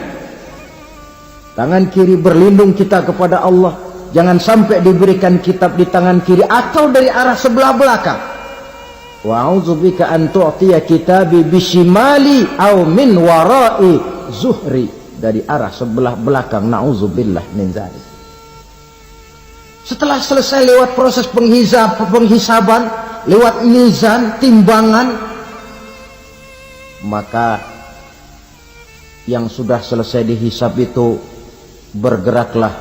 Tangan kiri berlindung kita kepada Allah, jangan sampai diberikan kitab di tangan kiri atau dari arah sebelah belakang. Wa a'udzubika an tu'tiya kitabi bishimali aw min wara'i zuhri, dari arah sebelah belakang. Na'udzubillah min dzalik. Setelah selesai lewat proses penghisaban, lewat mizan, timbangan, maka yang sudah selesai dihisab itu bergeraklah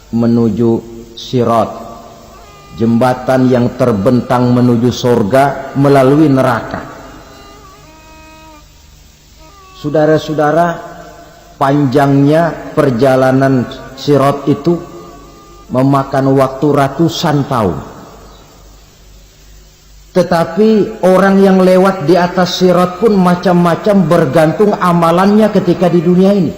menuju sirat, jembatan yang terbentang menuju surga melalui neraka. Saudara-saudara, panjangnya perjalanan sirat itu memakan waktu ratusan tahun. Tetapi orang yang lewat di atas sirat pun macam-macam, bergantung amalannya ketika di dunia ini.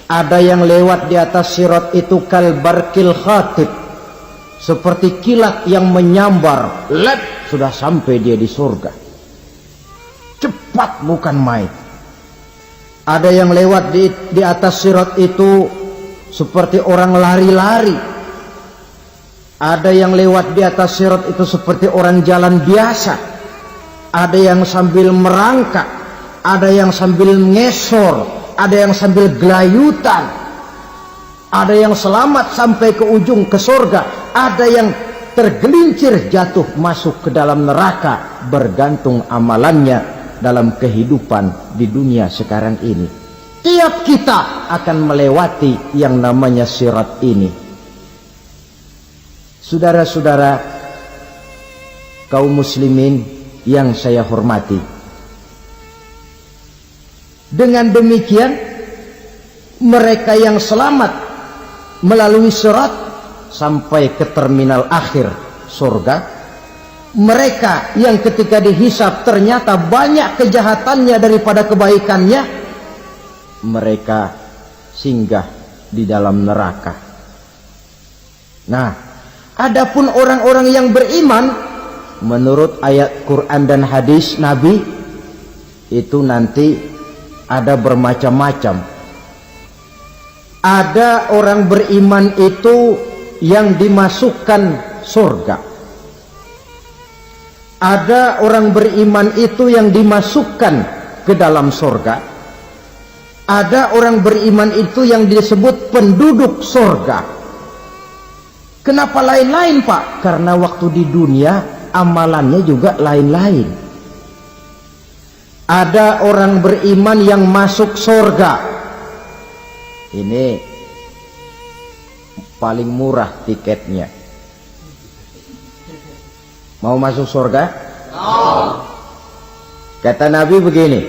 Ada yang lewat di atas sirat itu kalbarkil khatib, seperti kilat yang menyambar, lep, sudah sampai dia di surga. Cepat bukan main. Ada yang lewat di atas sirat itu seperti orang lari-lari. Ada yang lewat di atas sirat itu seperti orang jalan biasa. Ada yang sambil merangkak, ada yang sambil ngesor, ada yang sambil gelayutan, ada yang selamat sampai ke ujung ke surga, ada yang tergelincir jatuh masuk ke dalam neraka, bergantung amalannya dalam kehidupan di dunia sekarang ini. Tiap kita akan melewati yang namanya sirat ini. Saudara-saudara kaum muslimin yang saya hormati, Dengan demikian mereka yang selamat melalui sirat sampai ke terminal akhir surga, mereka yang ketika dihisab ternyata banyak kejahatannya daripada kebaikannya, mereka singgah di dalam neraka. Nah, adapun orang-orang yang beriman menurut ayat Quran dan hadis Nabi itu nanti ada bermacam-macam. Ada orang beriman itu yang dimasukkan surga. Ada orang beriman itu yang dimasukkan ke dalam surga. Ada orang beriman itu yang disebut penduduk surga. Kenapa lain-lain, Pak? Karena waktu di dunia amalannya juga lain-lain. Ada orang beriman yang masuk surga. Ini paling murah tiketnya. Mau masuk surga? Kata Nabi begini,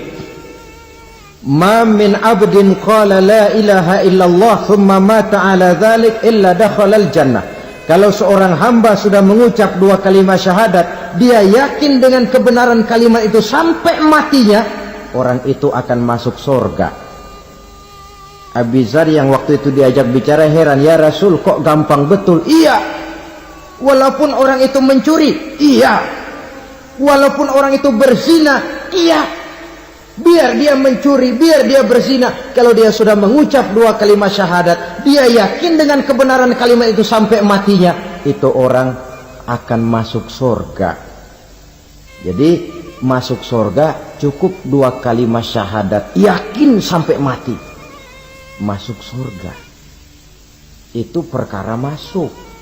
ma min abdin qala la ilaha illallah thumma mata ala dhalik illa dakhala al-jannah. Kalau seorang hamba sudah mengucap dua kalimat syahadat, dia yakin dengan kebenaran kalimat itu sampai matinya, orang itu akan masuk surga. Abi Dzar yang waktu itu diajak bicara heran, ya Rasul kok gampang betul? Iya. Walaupun orang itu mencuri, iya. Walaupun orang itu berzina, iya. Biar dia mencuri, biar dia berzina, kalau dia sudah mengucap dua kalimat syahadat, dia yakin dengan kebenaran kalimat itu sampai matinya, itu orang akan masuk surga. Jadi masuk surga cukup dua kalimat syahadat, yakin sampai mati, masuk surga. Itu perkara masuk.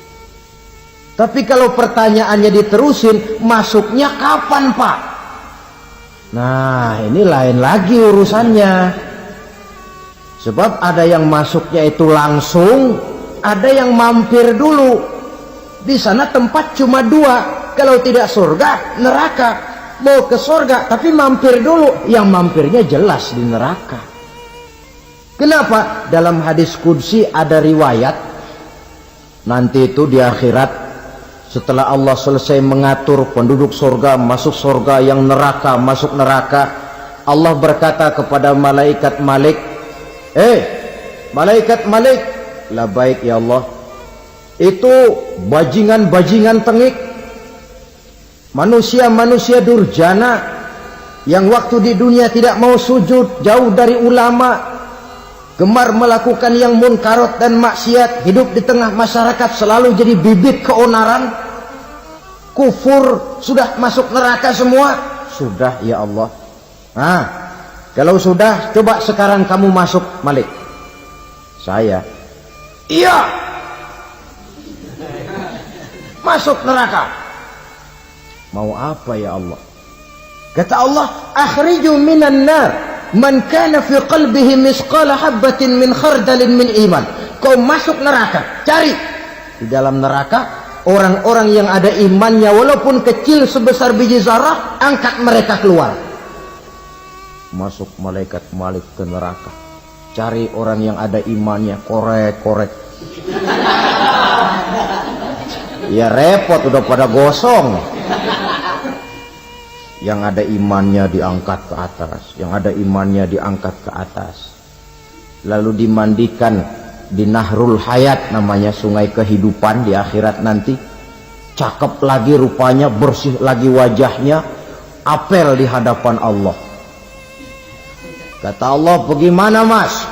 Tapi kalau pertanyaannya diterusin, masuknya kapan, Pak? Nah, ini lain lagi urusannya. Sebab ada yang masuknya itu langsung, ada yang mampir dulu. Di sana tempat cuma dua. Kalau tidak surga, neraka. Mau ke surga, tapi mampir dulu. Yang mampirnya jelas di neraka. Kenapa? Dalam hadis qudsi ada riwayat, nanti itu di akhirat, setelah Allah selesai mengatur penduduk surga masuk surga, yang neraka masuk neraka, Allah berkata kepada malaikat Malik, malaikat Malik, labaik ya Allah, itu bajingan-bajingan tengik, manusia-manusia durjana yang waktu di dunia tidak mau sujud, jauh dari ulama, gemar melakukan yang munkarat dan maksiat, hidup di tengah masyarakat selalu jadi bibit keonaran, kufur, sudah masuk neraka semua. Sudah ya Allah. Nah, kalau sudah, coba sekarang kamu masuk, Malik. Saya, iya, masuk neraka. Mau apa ya Allah? Kata Allah, akhriju minan nar man kana fi qalbihi misqala habatin min khardalin min iman. Kau masuk neraka, cari di dalam neraka orang-orang yang ada imannya walaupun kecil sebesar biji zarah, angkat mereka keluar. Masuk malaikat Malik ke neraka, cari orang yang ada imannya, korek-korek. Ya repot, udah pada gosong. Yang ada imannya diangkat ke atas, yang ada imannya diangkat ke atas, lalu dimandikan di Nahrul Hayat, namanya sungai kehidupan di akhirat nanti. Cakep lagi rupanya, bersih lagi wajahnya, apel di hadapan Allah. Kata Allah, bagaimana mas?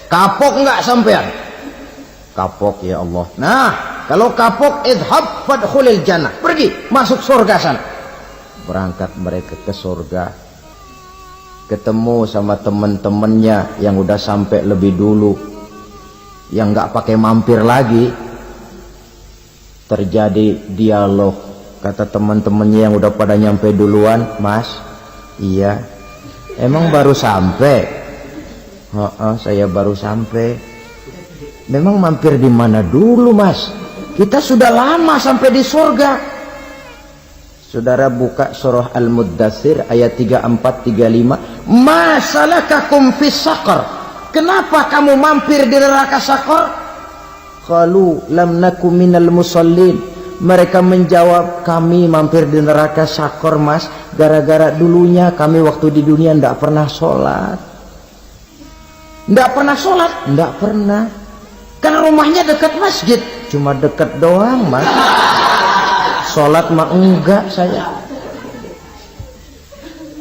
Kapok nggak sampean? Kapok ya Allah. Nah, kalau kapok, idhab fadkhulil jannah, pergi masuk surga sana. Berangkat mereka ke surga, ketemu sama teman-temannya yang udah sampai lebih dulu, yang nggak pakai mampir lagi. Terjadi dialog. Kata teman-temannya yang udah pada nyampe duluan, mas, iya, emang baru sampai? Saya baru sampai. Memang mampir di mana dulu mas? Kita sudah lama sampai di surga. Saudara buka surah Al-Muddatsir ayat 34-35. Ma salakakum fis saqar? Kenapa kamu mampir di neraka Saqar? Qalu lam nakum minal musallin. Mereka menjawab, kami mampir di neraka Saqar, Mas, gara-gara dulunya kami waktu di dunia ndak pernah sholat. Ndak pernah sholat? Ndak pernah. Karena rumahnya dekat masjid. Cuma dekat doang, Mas. Sholat mah enggak saya.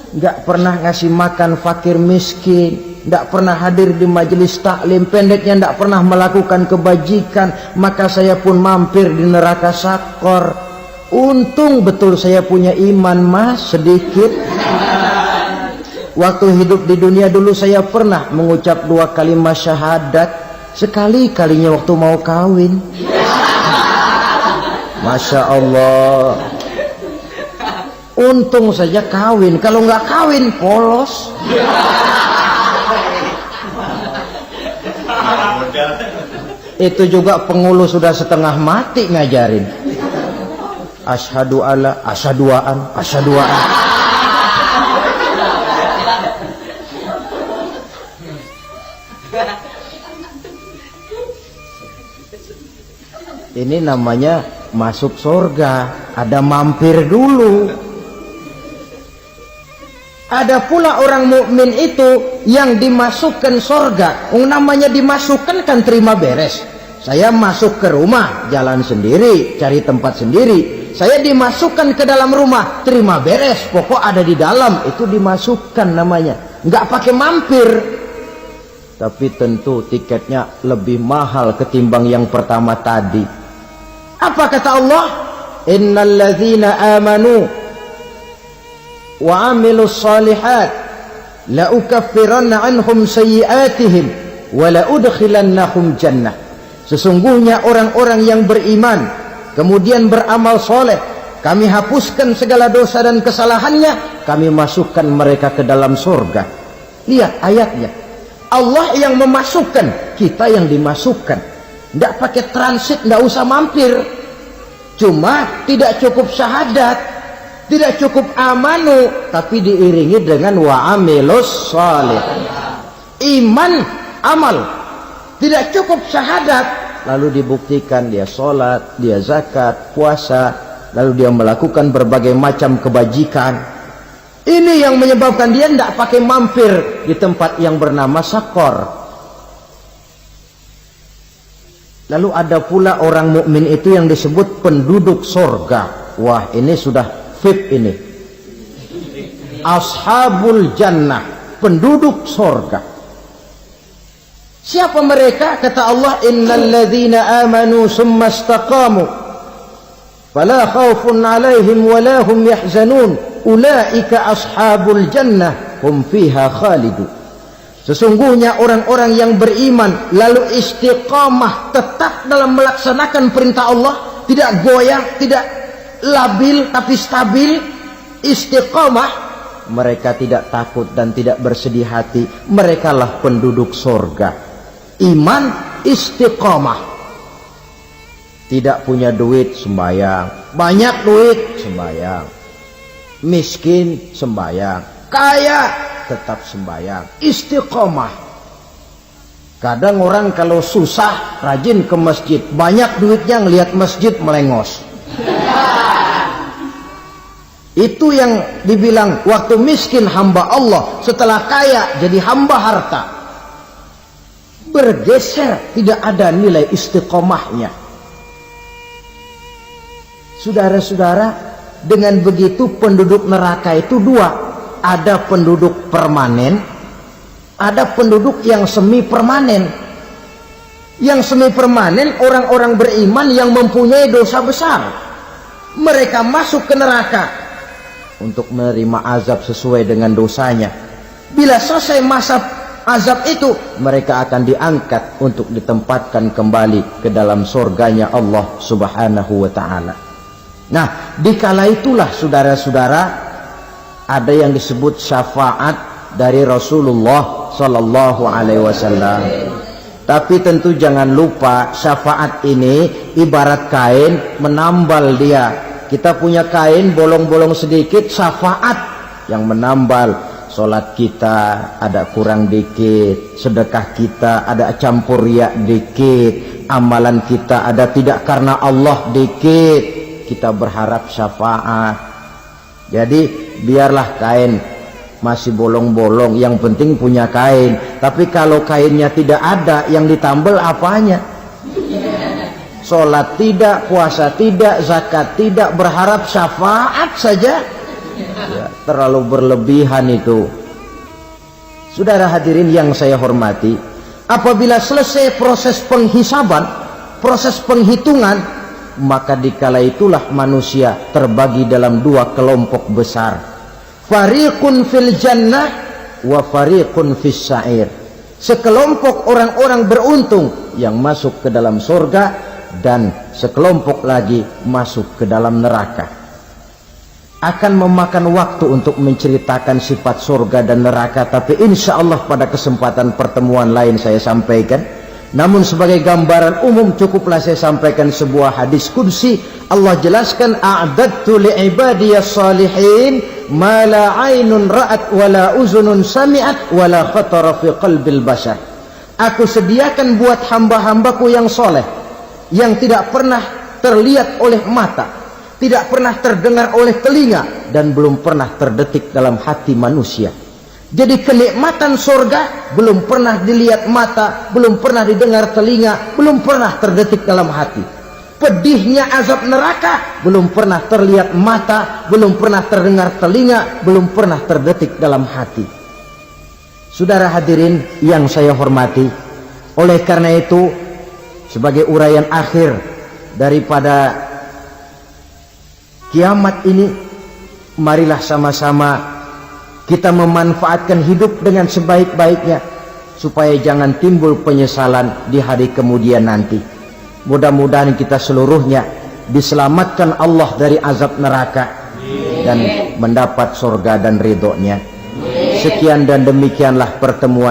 Enggak pernah ngasih makan fakir miskin, enggak pernah hadir di majelis taklim, pendeknya enggak pernah melakukan kebajikan. Maka saya pun mampir di neraka Saqar. Untung betul saya punya iman, Mas, sedikit. Waktu hidup di dunia dulu saya pernah mengucap 2 kalimat syahadat, sekali-kalinya waktu mau kawin. Masya Allah. Untung saja kawin. Kalau nggak kawin polos. Itu juga pengulu sudah setengah mati ngajarin. Asyhadu alla, asyaduaan, asyaduaan. Ini namanya masuk surga, ada mampir dulu. Ada pula orang mukmin itu yang dimasukkan surga. Namanya dimasukkan kan terima beres. Saya masuk ke rumah, jalan sendiri, cari tempat sendiri. Saya dimasukkan ke dalam rumah, terima beres, pokok ada di dalam, itu dimasukkan namanya. Nggak pakai mampir. Tapi tentu tiketnya lebih mahal ketimbang yang pertama tadi. Apa kata Allah? Innal ladzina amanu wa amilus salihat la ukaffiranna anhum sayyi'atihim wa la udkhilannahum jannah. Sesungguhnya orang-orang yang beriman kemudian beramal soleh, kami hapuskan segala dosa dan kesalahannya, kami masukkan mereka ke dalam surga. Lihat ayatnya. Allah yang memasukkan, kita yang dimasukkan. Tidak pakai transit, tidak usah mampir. Cuma tidak cukup syahadat, tidak cukup amanu, tapi diiringi dengan wa amilus salih. Iman, amal. Tidak cukup syahadat, lalu dibuktikan dia sholat, dia zakat, puasa, lalu dia melakukan berbagai macam kebajikan. Ini yang menyebabkan dia tidak pakai mampir di tempat yang bernama Saqar. Lalu ada pula orang mukmin itu yang disebut penduduk surga. Wah, ini sudah VIP ini. Ashabul jannah, penduduk surga. Siapa mereka? Kata Allah, innal ladzina amanu summa istaqamu fala khaufun 'alaihim wala hum yahzanun ulaika ashabul jannah hum fiha khalidun. Sesungguhnya orang-orang yang beriman lalu istiqamah, tetap dalam melaksanakan perintah Allah, tidak goyang, tidak labil tapi stabil, istiqamah, mereka tidak takut dan tidak bersedih hati. Merekalah penduduk surga. Iman, istiqamah. Tidak punya duit, sembahyang. Banyak duit, sembahyang. Miskin, sembahyang. Kaya, tetap sembahyang. Istiqomah. Kadang orang kalau susah rajin ke masjid, banyak duitnya ngelihat masjid melengos. Itu yang dibilang waktu miskin hamba Allah, setelah kaya jadi hamba harta. Bergeser, tidak ada nilai istiqomahnya. Saudara-saudara, dengan begitu penduduk neraka itu dua. Ada penduduk permanen, ada penduduk yang semi permanen. Yang semi permanen orang-orang beriman yang mempunyai dosa besar. Mereka masuk ke neraka untuk menerima azab sesuai dengan dosanya. Bila selesai masa azab itu, mereka akan diangkat untuk ditempatkan kembali ke dalam surganya Allah Subhanahu wa ta'ala. Nah, dikala itulah saudara-saudara, ada yang disebut syafaat dari Rasulullah Sallallahu Alaihi Wasallam. Tapi tentu jangan lupa syafaat ini ibarat kain menambal dia Kita punya kain bolong-bolong sedikit, syafaat yang menambal. Sholat kita ada kurang dikit, sedekah kita ada campur riak dikit, amalan kita ada tidak karena Allah dikit, kita berharap syafaat. Jadi biarlah kain masih bolong-bolong, yang penting punya kain. Tapi kalau kainnya tidak ada, yang ditambal apanya? Sholat tidak, puasa tidak, zakat tidak, berharap syafaat saja. Ya, terlalu berlebihan itu. Saudara hadirin yang saya hormati, apabila selesai proses penghisaban, proses penghitungan, maka dikala itulah manusia terbagi dalam dua kelompok besar. Fariqun fil jannah wa fariqun fis sa'ir. Sekelompok orang-orang beruntung yang masuk ke dalam surga, dan sekelompok lagi masuk ke dalam neraka. Akan memakan waktu untuk menceritakan sifat surga dan neraka, tapi insya Allah pada kesempatan pertemuan lain saya sampaikan. Namun sebagai gambaran umum cukuplah saya sampaikan sebuah hadis qudsi. Allah jelaskan, a'dadtu li'ibadiyas salihin ma la aynun ra'at wa la uzunun sami'at wa la khatara fi qalbil bashar. Aku sediakan buat hamba-hambaku yang soleh, yang tidak pernah terlihat oleh mata, tidak pernah terdengar oleh telinga, dan belum pernah terdetik dalam hati manusia. Jadi kenikmatan surga belum pernah dilihat mata, belum pernah didengar telinga, belum pernah terdetik dalam hati. Pedihnya azab neraka belum pernah terlihat mata, belum pernah terdengar telinga, belum pernah terdetik dalam hati. Saudara hadirin yang saya hormati, oleh karena itu sebagai uraian akhir daripada kiamat ini, marilah sama-sama kita memanfaatkan hidup dengan sebaik-baiknya, supaya jangan timbul penyesalan di hari kemudian nanti. Mudah-mudahan kita seluruhnya diselamatkan Allah dari azab neraka dan mendapat surga dan ridhonya. Sekian dan demikianlah pertemuan